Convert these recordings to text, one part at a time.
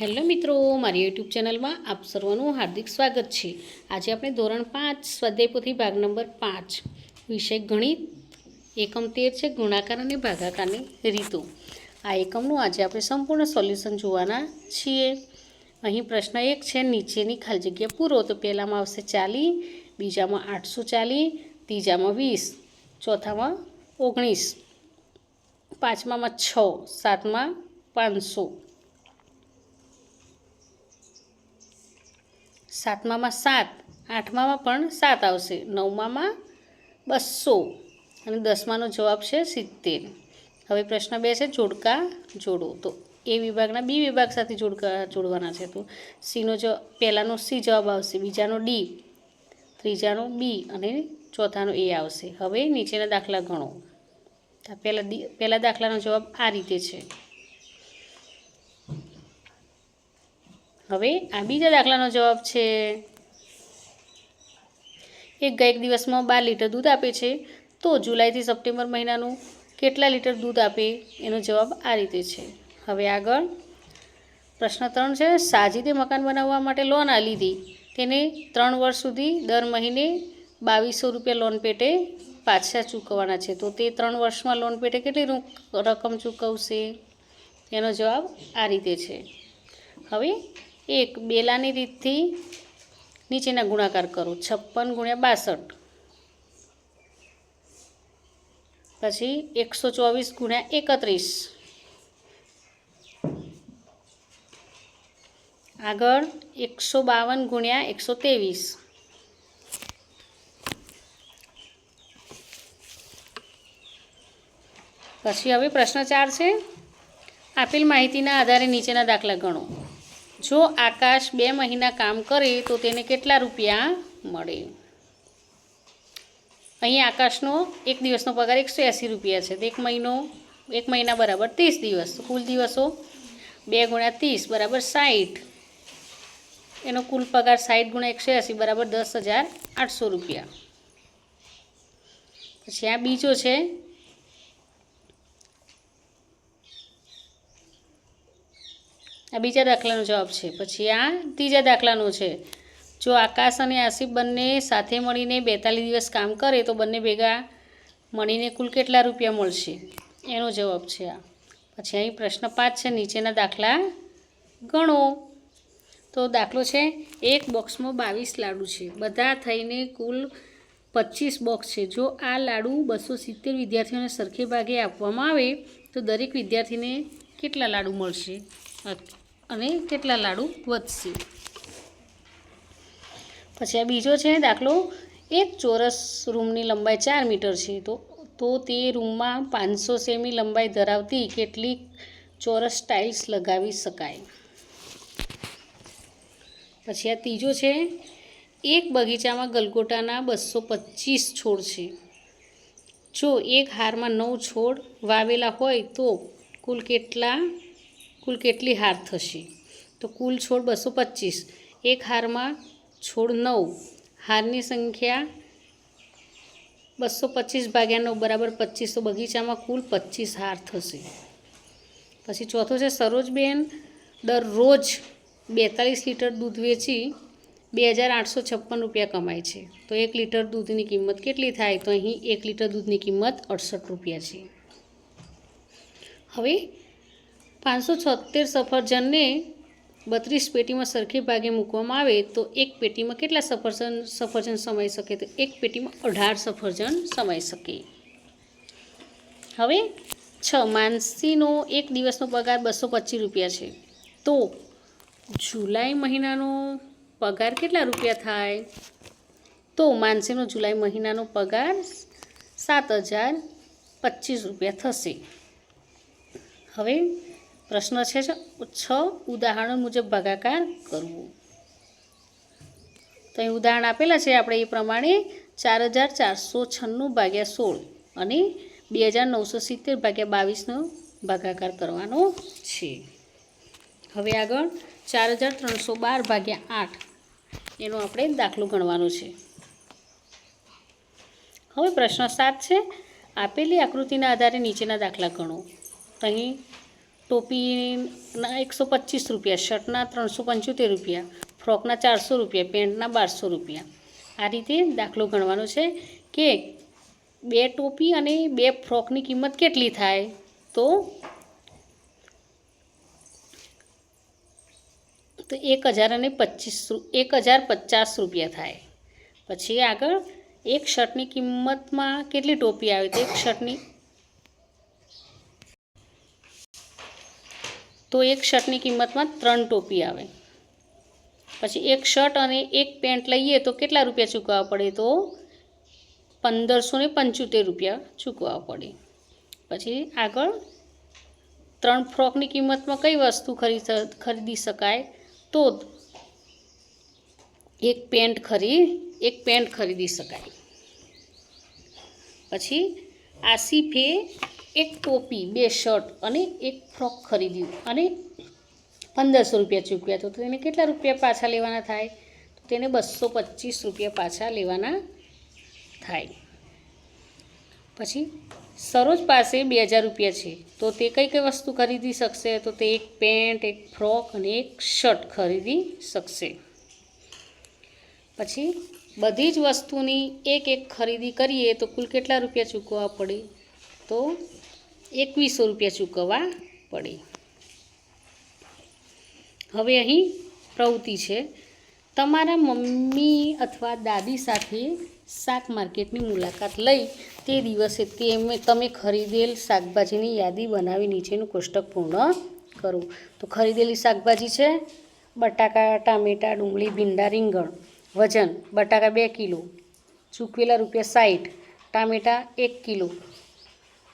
Hello મિત્રો, મારી YouTube ચેનલમાં આપ સર્વનું હાર્દિક સ્વાગત છે। આજે આપણે ધોરણ 5 સ્વાધ્યાય પોથી ભાગ નંબર 5 વિષય ગણિત એકમ 13 છે ગુણાકાર અને ભાગાકારની રીતો। આ એકમનું આજે આપણે સંપૂર્ણ સોલ્યુશન જોવાના છીએ। અહીં પ્રશ્ન 1 છે, નીચેની ખાલી જગ્યા પૂરો। તો પહેલામાં આવશે 40, બીજામાં 840, ત્રીજામાં 20, ચોથામાં 19, પાંચમામાં 6, સાતમાં 500, સાતમામાં 7, આઠમામાં પણ 7 આવશે, નવમામાં 200 અને દસમાનો જવાબ છે 70। હવે પ્રશ્ન 2 છે, જોડકા જોડો। તો એ વિભાગના બી વિભાગ સાથે જોડકા જોડવાના છે। તો સીનો પહેલાનો સી જવાબ આવશે, બીજાનો ડી, ત્રીજાનો બી અને ચોથાનો એ આવશે। હવે નીચેના દાખલા ગણો। પહેલા દાખલાનો જવાબ આ રીતે છે। હવે આ બીજા દાખલાનો જવાબ છે, એક ગાય એક દિવસમાં 12 લીટર દૂધ આપે છે, તો જુલાઈથી સપ્ટેમ્બર મહિનાનું કેટલા લીટર દૂધ આપે? એનો જવાબ આ રીતે છે। હવે આગળ પ્રશ્ન 3 છે, સાજીદે મકાન બનાવવા માટે લોન આ લીધી, તેને 3 વર્ષ સુધી દર મહિને 2200 રૂપિયા લોન પેટે પાછા ચૂકવવાના છે। તો તે 3 વર્ષમાં લોન પેટે કેટલી રકમ ચૂકવશે? એનો જવાબ આ રીતે છે। હવે એક બેલાની રીતથી નીચેના ગુણાકાર કરો। 56 × 62, પછી 124 × 31, આગળ 152 × 123, પછી હવે પ્રશ્ન 4 છે, આપેલ માહિતીના આધારે નીચેના દાખલા ગણો। જો આકાશ 2 મહિના કામ કરે તો તેને કેટલા રૂપિયા મળે? અહીં આકાશનો એક દિવસનો પગાર 180 રૂપિયા છે, તો એક મહિના બરાબર 30 દિવસ, તો કુલ દિવસો 2 × 30 બરાબર 60, એનો કુલ પગાર 60 × 180 બરાબર 10,800 રૂપિયા। પછી આ બીજો છે, આ બીજા દાખલાનો જવાબ છે। પછી આ ત્રીજા દાખલાનો છે, જો આકાશ અને આસિફ બંને સાથે મળીને 42 દિવસ કામ કરે તો બંને ભેગા મળીને કુલ કેટલા રૂપિયા મળશે? એનો જવાબ છે આ। પછી અહીં પ્રશ્ન 5 છે, નીચેના દાખલા ગણો। તો દાખલો છે, એક બોક્સમાં 22 લાડુ છે, બધા થઈને કુલ 25 બોક્સ છે। જો આ લાડુ 270 વિદ્યાર્થીઓને સરખે ભાગે આપવામાં આવે તો દરેક વિદ્યાર્થીને કેટલા લાડુ મળશે અને કેટલા લાડુ વધશે? પછી આ બીજો છે દાખલો, એક ચોરસ રૂમની લંબાઈ 4 મીટર છે, તો તે રૂમમાં 500 સેમી લંબાઈ ધરાવતી કેટલીક ચોરસ ટાઇલ્સ લગાવી શકાય? પછી આ ત્રીજો છે, એક બગીચામાં ગલગોટાના 225 છોડ છે, જો એક હારમાં 9 છોડ વાવેલા હોય તો કુલ કેટલી હાર થશે? તો કુલ છોડ 225, એક હારમાં છોડ 9, હારની સંખ્યા 225 / 9 બરાબર 25, તો બગીચામાં કુલ 25 હાર થશે। પછી ચોથો છે, સરોજબેન દરરોજ 42 લીટર દૂધ વેચી 2,856 રૂપિયા કમાય છે, તો 1 લીટર દૂધની કિંમત કેટલી થાય? તો અહીં 1 લીટર દૂધની કિંમત 68 રૂપિયા છે। હવે 576 સફરજનને 32 પેટીમાં સરખી ભાગે મૂકવામાં આવે તો એક પેટીમાં કેટલા સફરજન સમાઈ શકે? તો એક પેટીમાં 18 સફરજન સમાઈ શકે। હવે 6, માનસીનો એક દિવસનો પગાર 225 રૂપિયા છે, તો જુલાઈ મહિનાનો પગાર કેટલા રૂપિયા થાય? તો માનસીનો જુલાઈ મહિનાનો પગાર 7,025 રૂપિયા થશે। હવે પ્રશ્ન છે 6, ઉદાહરણ મુજબ ભાગાકાર કરવો। તો અહીં ઉદાહરણ આપેલા છે આપણે એ પ્રમાણે 4,496 / 16 અને 2,970 / 22નો ભાગાકાર કરવાનો છે। હવે આગળ 4,312 / 8 એનો આપણે દાખલો ગણવાનો છે। હવે પ્રશ્ન 7 છે, આપેલી આકૃતિના આધારે નીચેના દાખલા ગણો। અહીં ટોપીના 125 રૂપિયા, શર્ટના 375 રૂપિયા, ફ્રોકના 400 રૂપિયા, પેન્ટના 1200 રૂપિયા. આ રીતે દાખલો ગણવાનો છે કે 2 ટોપી અને 2 ફ્રોકની કિંમત કેટલી થાય, તો 1050 રૂપિયા થાય. પછી આગળ એક શર્ટની કિંમતમાં કેટલી ટોપી આવે, તો એક શર્ટની કિંમતમાં 3 ટોપી આવે. પછી એક શર્ટ અને એક પેન્ટ લઈએ તો કેટલા રૂપિયા ચૂકવવા પડે, તો 1575 રૂપિયા ચૂકવવા પડે. પછી આગળ 3 ફ્રોકની કિંમતમાં કઈ વસ્તુ ખરીદી શકાય, તો એક પેન્ટ ખરીદી શકાય. પછી આસિફે એક ટોપી, 2 શર્ટ અને એક ફ્રોક ખરીદ્યું અને 1500 રૂપિયા ચૂકવ્યા, તો તેને કેટલા રૂપિયા પાછા લેવાના થાય, તો તેને 225 રૂપિયા પાછા લેવાના થાય. પછી સરોજ પાસે 2000 રૂપિયા છે, તો તે કઈ કઈ વસ્તુ ખરીદી શકશે, તો તે એક પેન્ટ, એક ફ્રોક અને એક શર્ટ ખરીદી શકશે. પછી બધી જ વસ્તુની એક ખરીદી કરીએ તો કુલ કેટલા રૂપિયા ચૂકવવા પડે, તો 2100 રૂપિયા ચૂકવવા પડે. હવે અહીં પ્રવૃત્તિ છે. તમારા મમ્મી અથવા દાદી સાથે શાક માર્કેટની મુલાકાત લઈ તે દિવસે તમે ખરીદેલ શાકભાજીની યાદી બનાવી નીચેનું કોષ્ટક પૂર્ણ કરો. તો ખરીદેલી શાકભાજી છે બટાકા, ટામેટાં, ડુંગળી, ભીંડા, રીંગણ. વજન: બટાકા 2 કિલો, ચૂકવેલા રૂપિયા 60, ટામેટાં 1 કિલો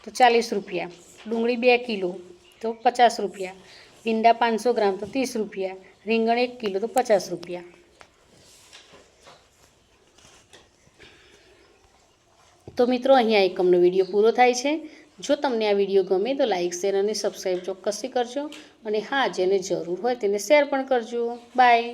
તો 40 રૂપિયા, ડુંગળી 2 કિલો તો 50 રૂપિયા, ભીંડા 500 ગ્રામ તો 30 રૂપિયા, રીંગણ 1 કિલો તો 50 રૂપિયા. તો મિત્રો અહીંયા એકમનો વિડીયો પૂરો થાય છે. જો તમને આ વિડીયો ગમે તો લાઇક, શેર અને સબસ્ક્રાઈબ ચોક્કસથી કરજો. અને હા, જેને જરૂર હોય તેને શેર પણ કરજો. બાય.